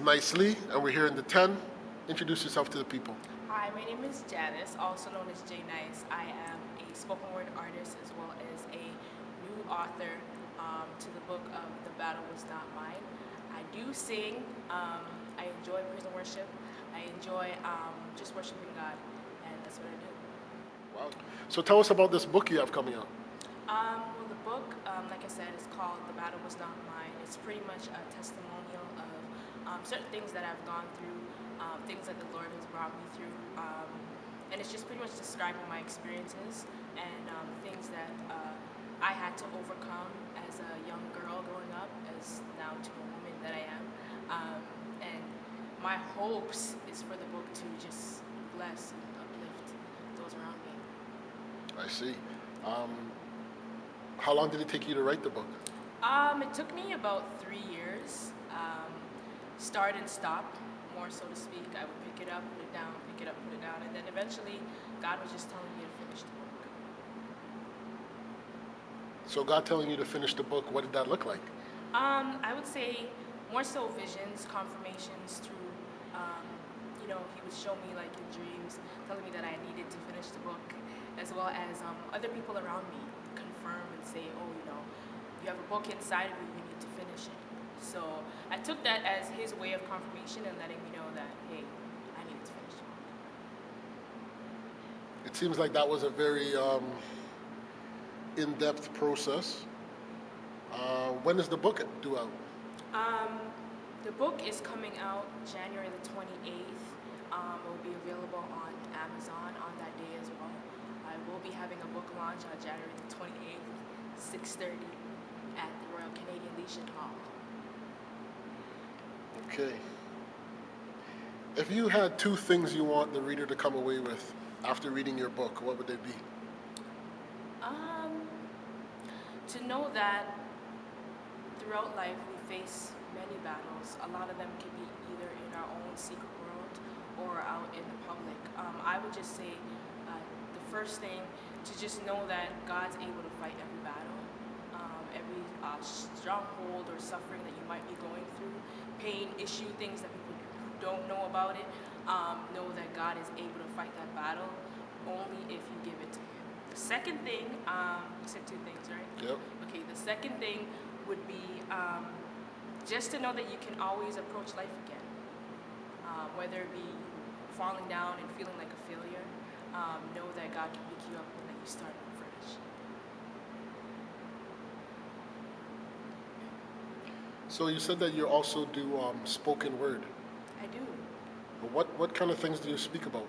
nicely, and we're here in the 10. Introduce yourself to the people. Hi, my name is Janice, also known as Janice. I am a spoken word artist as well as a new author to the book of The Battle Was Not Mine. I do sing. I enjoy praise and worship. I enjoy just worshiping God, and that's what I do. Wow. So tell us about this book you have coming out. Well, the book, like I said, is called The Battle Was Not Mine. It's pretty much a testimonial of certain things that I've gone through, things that the Lord has brought me through, and it's just pretty much describing my experiences and things that I had to overcome as a young girl growing up, as now to a woman that I am. And my hopes is for the book to just bless and uplift those around me. I see. How long did it take you to write the book? It took me about 3 years. Start and stop, more so to speak. I would pick it up, put it down, pick it up, put it down, and then eventually God was just telling me to finish the book. So God telling you to finish the book, what did that look like? I would say more so visions, confirmations through, he would show me like in dreams, telling me that I needed to finish the book, as well as other people around me confirm and say, oh, you have a book inside of you, you need to finish it. So I took that as his way of confirmation and letting me know that, hey, I needed to finish the book. It seems like that was a very in-depth process. When is the book due out? The book is coming out January the 28th. It will be available on Amazon on that day as well. I will be having a book launch on January the 28th, 6:30 at the Royal Canadian Legion Hall. Okay. If you had two things you want the reader to come away with after reading your book, what would they be? To know that throughout life we face many battles. A lot of them can be either in our own secret world or out in the public. I would just say the first thing, to just know that God's able to fight every battle, every stronghold or suffering that you might be going through, pain, issue, things that people don't know about it. Know that God is able to fight that battle only if you give it to Him. The second thing, you said two things, right? Yep. Okay, the second thing would be just to know that you can always approach life again. Whether it be falling down and feeling like a failure, know that God can pick you up and that you start fresh. So you said that you also do spoken word. I do. What kind of things do you speak about?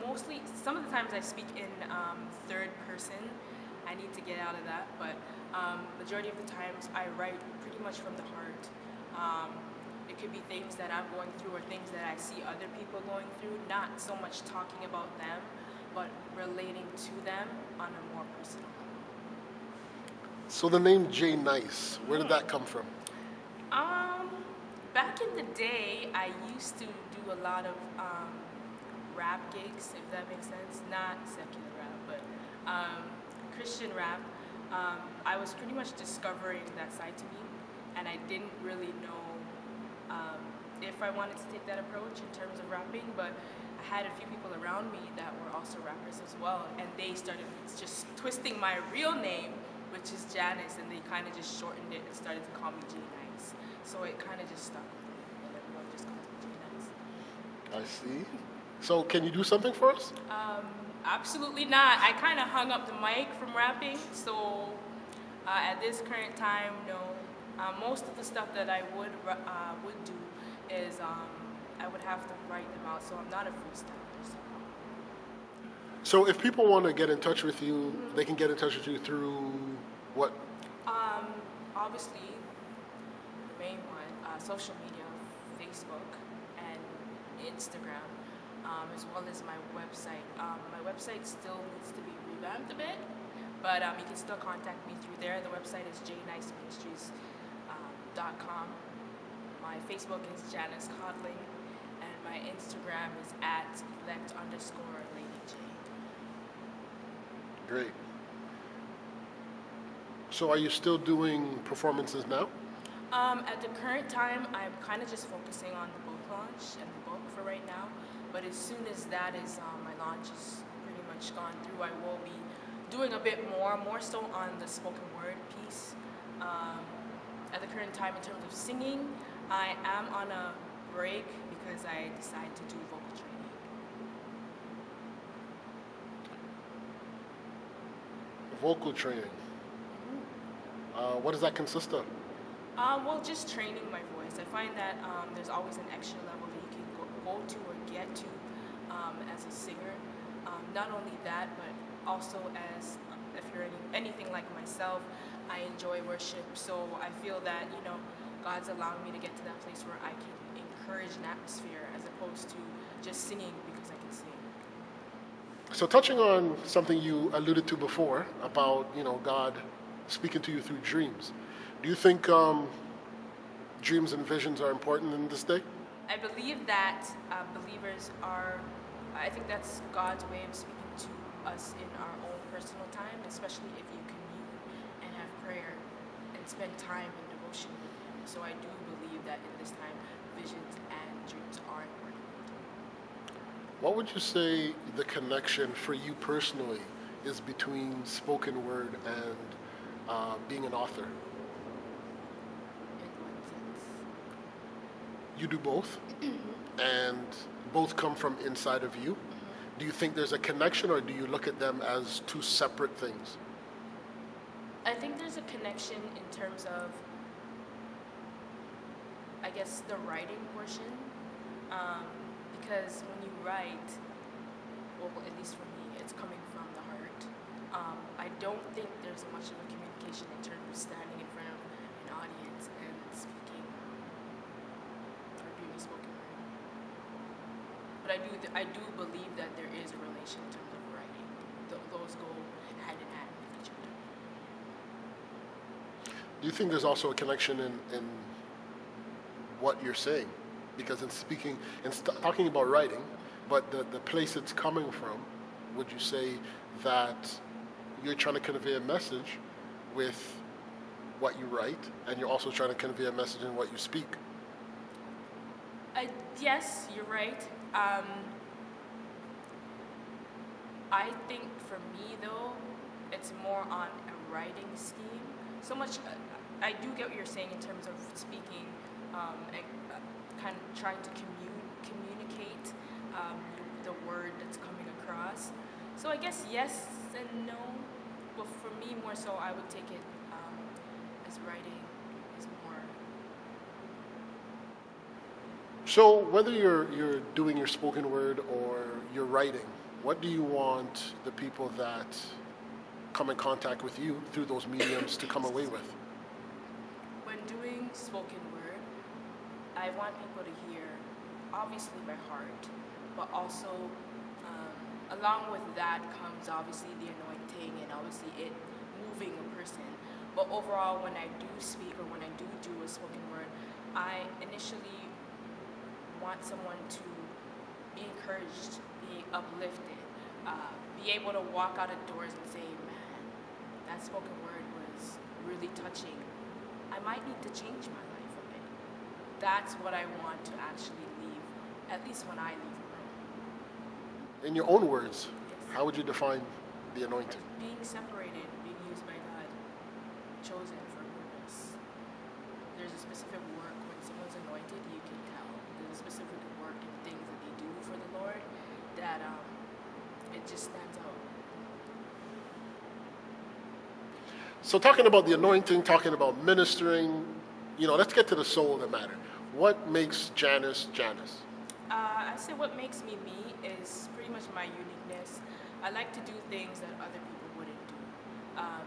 Mostly, some of the times I speak in third person. I need to get out of that, but majority of the times I write pretty much from the heart. It could be things that I'm going through or things that I see other people going through, not so much talking about them, but relating to them on a more personal level. So the name Janice, where did that come from? Back in the day, I used to do a lot of rap gigs, if that makes sense. Not secular rap, but Christian rap. I was pretty much discovering that side to me, and I didn't really know if I wanted to take that approach in terms of rapping, but I had a few people around me that were also rappers as well, and they started just twisting my real name, which is Janice, and they kind of just shortened it and started to call me Janice. So it kind of just stuck with me, and everyone just calls me Janice. I see. So can you do something for us? Absolutely not. I kind of hung up the mic from rapping, so at this current time, no. Most of the stuff that I would do is I would have to write them out, so I'm not a freestyler. So if people want to get in touch with you, they can get in touch with you through what? Obviously, the main one, social media, Facebook and Instagram, as well as my website. My website still needs to be revamped a bit, but you can still contact me through there. The website is jniceministries.com. My Facebook is Janice Codling, and my Instagram is @elect_Lady J. Great. So are you still doing performances now? At the current time, I'm kind of just focusing on the book launch and the book for right now. But as soon as that is, my launch is pretty much gone through, I will be doing a bit more so on the spoken word piece. Um, at the current time, in terms of singing, I am on a break because I decided to do vocal training. Vocal training. What does that consist of? Well, just training my voice. I find that there's always an extra level that you can go to or get to as a singer. Not only that, but also as if you're anything like myself, I enjoy worship. So I feel that God's allowing me to get to that place where I can encourage an atmosphere as opposed to just singing because I can sing. So touching on something you alluded to before about God speaking to you through dreams, do you think dreams and visions are important in this day? I believe that believers are, I think that's God's way of speaking to us in our own personal time, especially if you commune and have prayer and spend time in devotion with Him. So I do believe that in this time, visions and dreams are important. What would you say the connection for you personally is between spoken word and being an author? In what sense? You do both, and both come from inside of you. Do you think there's a connection, or do you look at them as two separate things? I think there's a connection in terms of, I guess, the writing portion. Because when you write, well, at least for me, it's coming from the heart. I don't think there's much of a communication in terms of standing in front of an audience and speaking or doing a spoken word. But I do believe that there is a relation in terms of writing. Those go hand in hand with each other. Do you think there's also a connection in what you're saying? Because in speaking, talking about writing, but the place it's coming from, would you say that you're trying to convey a message with what you write, and you're also trying to convey a message in what you speak? Yes, you're right. I think for me though, it's more on a writing scheme. So much, I do get what you're saying in terms of speaking and kind of trying to communicate the word that's coming across. So I guess yes and no, but for me more so, I would take it as writing is more. So whether you're doing your spoken word or you're writing, what do you want the people that come in contact with you through those mediums to come away with? When doing spoken word, I want people to hear, obviously my heart, but also along with that comes obviously the anointing and obviously it moving a person. But overall, when I do speak or when I do a spoken word, I initially want someone to be encouraged, be uplifted, be able to walk out of doors and say, man, that spoken word was really touching. I might need to change my life a bit. That's what I want to actually leave, at least when I leave a room. In your own words, Yes. how would you define the anointing? Being separated, being used by God, chosen for a purpose. There's a specific work when someone's anointed, you can tell. There's a specific work and things that they do for the Lord that it just stands out. So talking about the anointing, talking about ministering, let's get to the soul of the matter. What makes Janice Janice? I say what makes me me is pretty much my uniqueness. I like to do things that other people wouldn't do.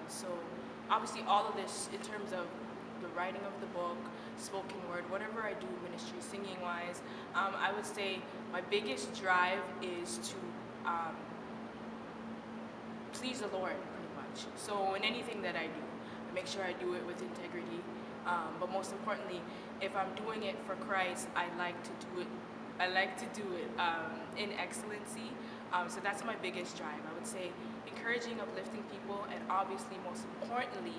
So obviously all of this in terms of the writing of the book, spoken word, whatever I do ministry, singing wise, I would say my biggest drive is to please the Lord pretty much. So in anything that I do, I make sure I do it with integrity. But most importantly, if I'm doing it for Christ, I like to do it in excellency. So that's my biggest drive. I would say encouraging, uplifting people, and obviously, most importantly,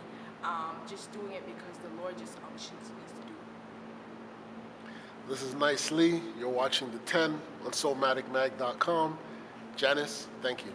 just doing it because the Lord just unctions me to do it. This is Nice Lee. You're watching The 10 on soulmaticmag.com. Janice, thank you.